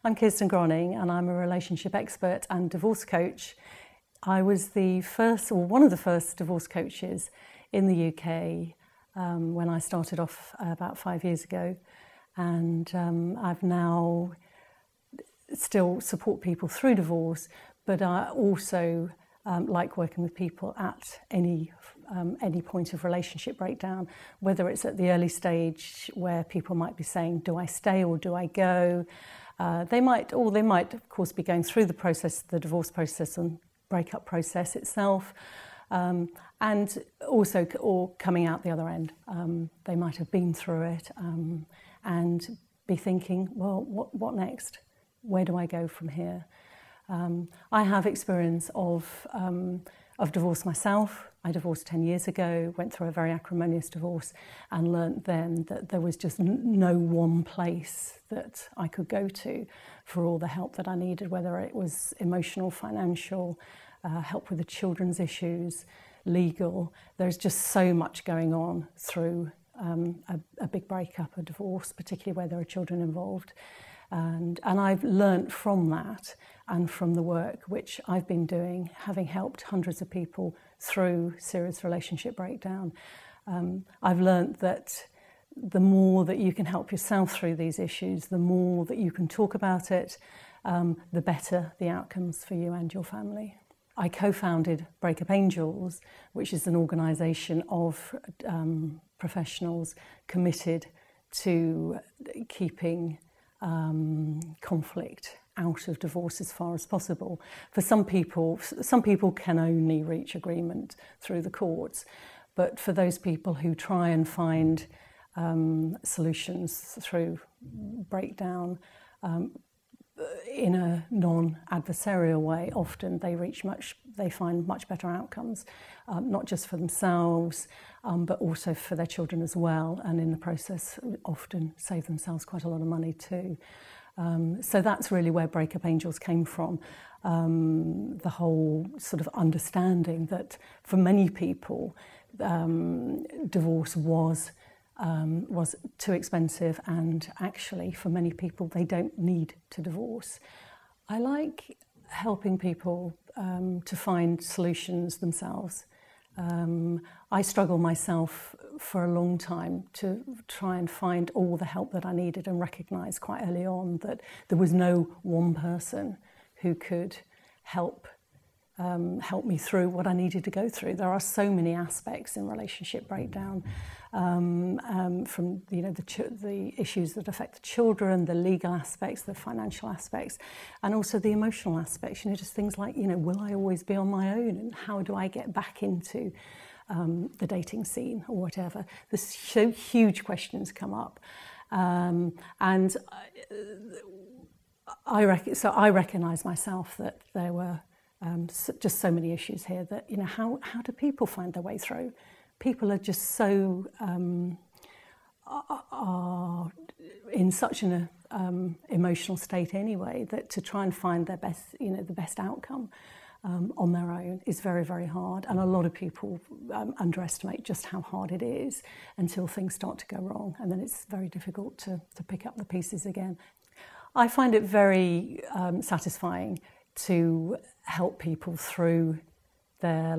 I'm Kirsten Gronning and I'm a relationship expert and divorce coach. I was the first, or one of the first divorce coaches in the UK when I started off about 5 years ago. And I've now still support people through divorce, but I also like working with people at any point of relationship breakdown, whether it's at the early stage where people might be saying, do I stay or do I go? They might, of course, be going through the process, the divorce process and breakup process itself, and also or coming out the other end. They might have been through it and be thinking, well, what next? Where do I go from here? I have experience of divorce myself. I divorced 10 years ago, went through a very acrimonious divorce and learnt then that there was just no one place that I could go to for all the help that I needed, whether it was emotional, financial, help with the children's issues, legal. There's just so much going on through a big breakup, a divorce, particularly where there are children involved. And I've learnt from that and from the work which I've been doing, having helped hundreds of people through serious relationship breakdown. I've learnt that the more that you can help yourself through these issues, the more that you can talk about it, the better the outcomes for you and your family. I co-founded Breakup Angels, which is an organisation of professionals committed to keeping conflict out of divorce as far as possible. For some people can only reach agreement through the courts, but for those people who try and find solutions through breakdown in a non-adversarial way, often they find much better outcomes, not just for themselves, but also for their children as well, and in the process often save themselves quite a lot of money too. So that's really where Breakup Angels came from, the whole sort of understanding that for many people divorce was too expensive, and actually for many people they don't need to divorce. I like helping people to find solutions themselves. I struggled myself for a long time to try and find all the help that I needed and recognise quite early on that there was no one person who could help me through what I needed to go through. There are so many aspects in relationship breakdown, from the issues that affect the children, the legal aspects, the financial aspects, and also the emotional aspects. Just things like, will I always be on my own, and how do I get back into the dating scene or whatever? There's so huge questions come up, and I recognise myself that there were just so many issues here that, how do people find their way through? People are just so, are in such an emotional state anyway, that to try and find their best, the best outcome on their own is very, very hard. And a lot of people underestimate just how hard it is until things start to go wrong. And then it's very difficult to pick up the pieces again. I find it very satisfying to help people through their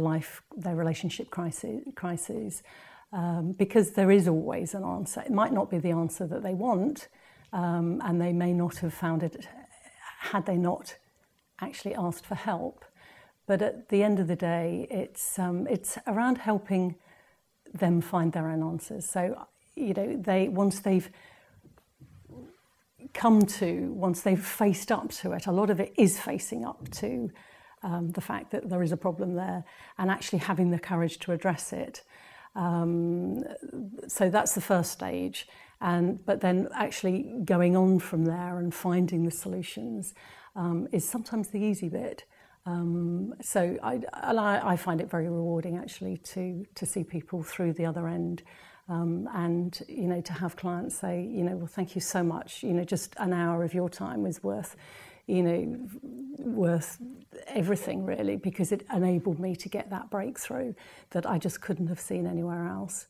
relationship crises, because there is always an answer. It might not be the answer that they want, and they may not have found it had they not actually asked for help. But at the end of the day, it's around helping them find their own answers. So, once they've faced up to it, a lot of it is facing up to the fact that there is a problem there and actually having the courage to address it. So that's the first stage, but then actually going on from there and finding the solutions is sometimes the easy bit. So I find it very rewarding actually to see people through the other end. And to have clients say, well, thank you so much. Just an hour of your time is worth everything really, because it enabled me to get that breakthrough that I just couldn't have seen anywhere else.